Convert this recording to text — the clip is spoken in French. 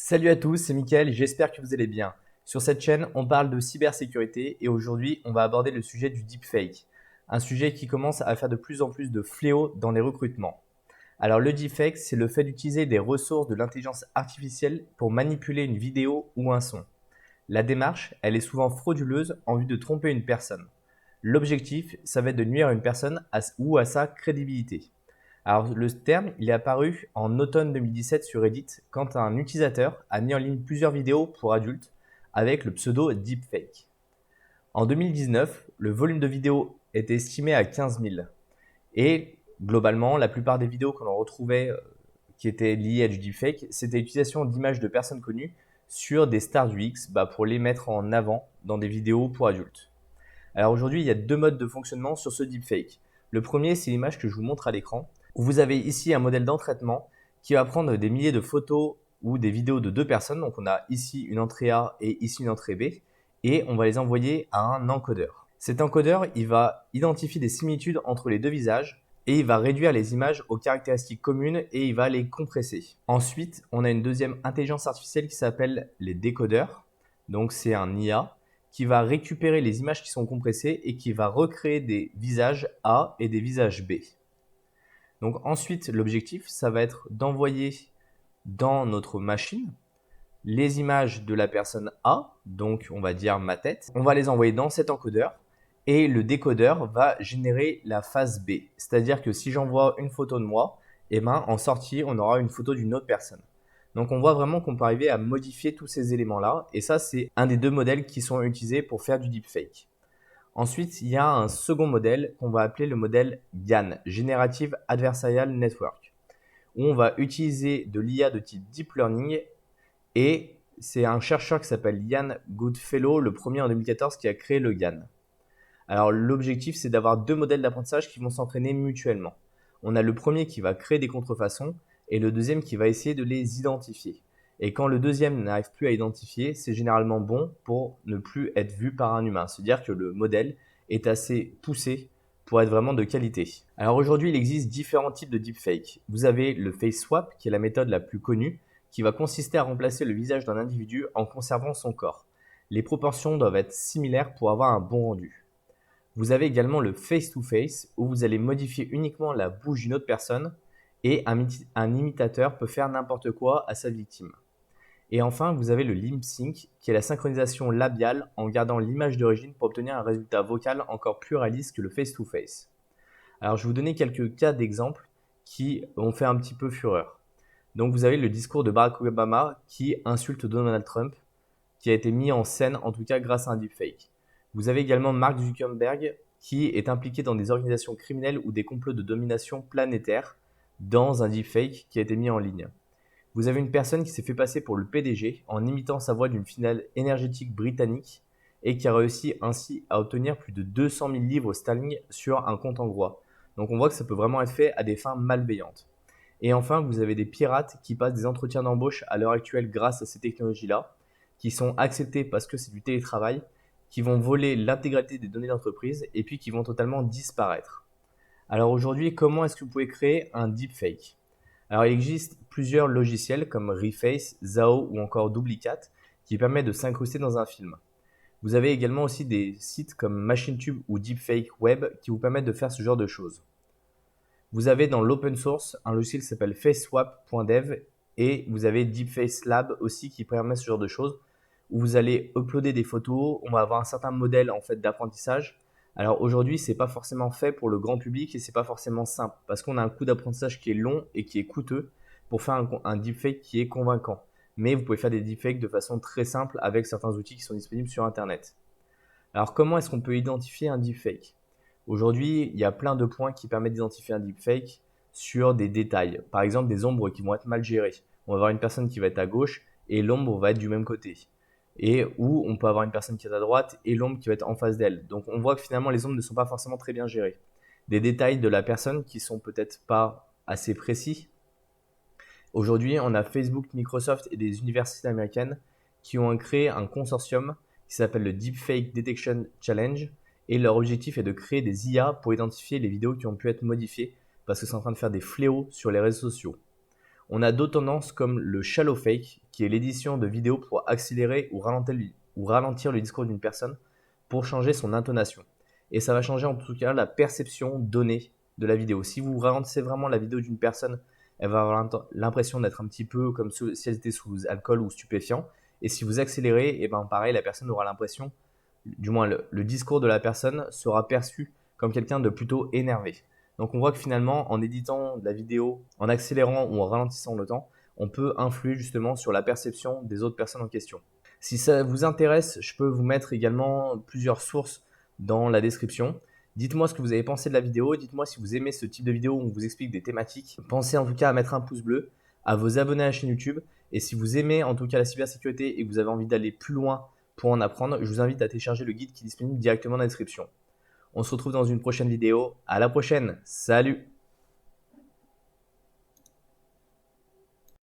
Salut à tous, c'est Mickaël et j'espère que vous allez bien. Sur cette chaîne, on parle de cybersécurité et aujourd'hui, on va aborder le sujet du deepfake, un sujet qui commence à faire de plus en plus de fléaux dans les recrutements. Alors le deepfake, c'est le fait d'utiliser des ressources de l'intelligence artificielle pour manipuler une vidéo ou un son. La démarche, elle est souvent frauduleuse en vue de tromper une personne. L'objectif, ça va être de nuire à une personne ou à sa crédibilité. Alors le terme, il est apparu en automne 2017 sur Reddit quand un utilisateur a mis en ligne plusieurs vidéos pour adultes avec le pseudo deepfake. En 2019, le volume de vidéos était estimé à 15 000 et globalement, la plupart des vidéos que l'on retrouvait qui étaient liées à du deepfake, c'était l'utilisation d'images de personnes connues sur des stars du X pour les mettre en avant dans des vidéos pour adultes. Alors aujourd'hui, il y a deux modes de fonctionnement sur ce deepfake. Le premier, c'est l'image que je vous montre à l'écran, où vous avez ici un modèle d'entraînement qui va prendre des milliers de photos ou des vidéos de deux personnes. Donc on a ici une entrée A et ici une entrée B, et on va les envoyer à un encodeur. Cet encodeur, il va identifier des similitudes entre les deux visages et il va réduire les images aux caractéristiques communes et il va les compresser. Ensuite, on a une deuxième intelligence artificielle qui s'appelle les décodeurs. Donc c'est un IA qui va récupérer les images qui sont compressées et qui va recréer des visages A et des visages B. Donc ensuite, l'objectif, ça va être d'envoyer dans notre machine les images de la personne A, donc on va dire ma tête. On va les envoyer dans cet encodeur et le décodeur va générer la phase B. C'est-à-dire que si j'envoie une photo de moi, en sortie, on aura une photo d'une autre personne. Donc on voit vraiment qu'on peut arriver à modifier tous ces éléments-là. Et ça, c'est un des deux modèles qui sont utilisés pour faire du deepfake. Ensuite, il y a un second modèle qu'on va appeler le modèle GAN, Generative Adversarial Network, où on va utiliser de l'IA de type Deep Learning et c'est un chercheur qui s'appelle Ian Goodfellow, le premier en 2014, qui a créé le GAN. Alors l'objectif, c'est d'avoir deux modèles d'apprentissage qui vont s'entraîner mutuellement. On a le premier qui va créer des contrefaçons et le deuxième qui va essayer de les identifier. Et quand le deuxième n'arrive plus à identifier, c'est généralement bon pour ne plus être vu par un humain. C'est-à-dire que le modèle est assez poussé pour être vraiment de qualité. Alors aujourd'hui, il existe différents types de deepfake. Vous avez le face swap, qui est la méthode la plus connue, qui va consister à remplacer le visage d'un individu en conservant son corps. Les proportions doivent être similaires pour avoir un bon rendu. Vous avez également le face-to-face où vous allez modifier uniquement la bouche d'une autre personne et un imitateur peut faire n'importe quoi à sa victime. Et enfin, vous avez le lip sync qui est la synchronisation labiale en gardant l'image d'origine pour obtenir un résultat vocal encore plus réaliste que le face-to-face. Alors je vais vous donner quelques cas d'exemples qui ont fait un petit peu fureur. Donc vous avez le discours de Barack Obama qui insulte Donald Trump, qui a été mis en scène en tout cas grâce à un deepfake. Vous avez également Mark Zuckerberg qui est impliqué dans des organisations criminelles ou des complots de domination planétaire dans un deepfake qui a été mis en ligne. Vous avez une personne qui s'est fait passer pour le PDG en imitant sa voix d'une finale énergétique britannique et qui a réussi ainsi à obtenir plus de 200 000 livres sterling sur un compte hongrois. Donc on voit que ça peut vraiment être fait à des fins malveillantes. Et enfin, vous avez des pirates qui passent des entretiens d'embauche à l'heure actuelle grâce à ces technologies-là, qui sont acceptés parce que c'est du télétravail, qui vont voler l'intégralité des données d'entreprise et puis qui vont totalement disparaître. Alors aujourd'hui, comment est-ce que vous pouvez créer un deepfake? Alors il existe plusieurs logiciels comme Reface, Zao ou encore Duplicate qui permettent de s'incruster dans un film. Vous avez également aussi des sites comme MachineTube ou Deepfake Web qui vous permettent de faire ce genre de choses. Vous avez dans l'open source un logiciel qui s'appelle faceswap.dev et vous avez Deepface Lab aussi qui permet ce genre de choses où vous allez uploader des photos, on va avoir un certain modèle en fait d'apprentissage. Alors aujourd'hui, c'est pas forcément fait pour le grand public et c'est pas forcément simple parce qu'on a un coût d'apprentissage qui est long et qui est coûteux pour faire un deepfake qui est convaincant. Mais vous pouvez faire des deepfakes de façon très simple avec certains outils qui sont disponibles sur internet. Alors comment est-ce qu'on peut identifier un deepfake? Aujourd'hui, il y a plein de points qui permettent d'identifier un deepfake sur des détails. Par exemple, des ombres qui vont être mal gérées. On va avoir une personne qui va être à gauche et l'ombre va être du même côté. Et où on peut avoir une personne qui est à droite et l'ombre qui va être en face d'elle. Donc on voit que finalement les ombres ne sont pas forcément très bien gérées. Des détails de la personne qui sont peut-être pas assez précis. Aujourd'hui, on a Facebook, Microsoft et des universités américaines qui ont créé un consortium qui s'appelle le Deepfake Detection Challenge et leur objectif est de créer des IA pour identifier les vidéos qui ont pu être modifiées parce que c'est en train de faire des fléaux sur les réseaux sociaux. On a d'autres tendances comme le shallow fake, qui est l'édition de vidéos pour accélérer ou ralentir le discours d'une personne pour changer son intonation. Et ça va changer en tout cas la perception donnée de la vidéo. Si vous ralentissez vraiment la vidéo d'une personne, elle va avoir l'impression d'être un petit peu comme si elle était sous alcool ou stupéfiant. Et si vous accélérez, et ben pareil, la personne aura l'impression, du moins le discours de la personne sera perçu comme quelqu'un de plutôt énervé. Donc on voit que finalement, en éditant de la vidéo, en accélérant ou en ralentissant le temps, on peut influer justement sur la perception des autres personnes en question. Si ça vous intéresse, je peux vous mettre également plusieurs sources dans la description. Dites-moi ce que vous avez pensé de la vidéo, dites-moi si vous aimez ce type de vidéo où on vous explique des thématiques. Pensez en tout cas à mettre un pouce bleu, à vous abonner à la chaîne YouTube. Et si vous aimez en tout cas la cybersécurité et que vous avez envie d'aller plus loin pour en apprendre, je vous invite à télécharger le guide qui est disponible directement dans la description. On se retrouve dans une prochaine vidéo. À la prochaine. Salut!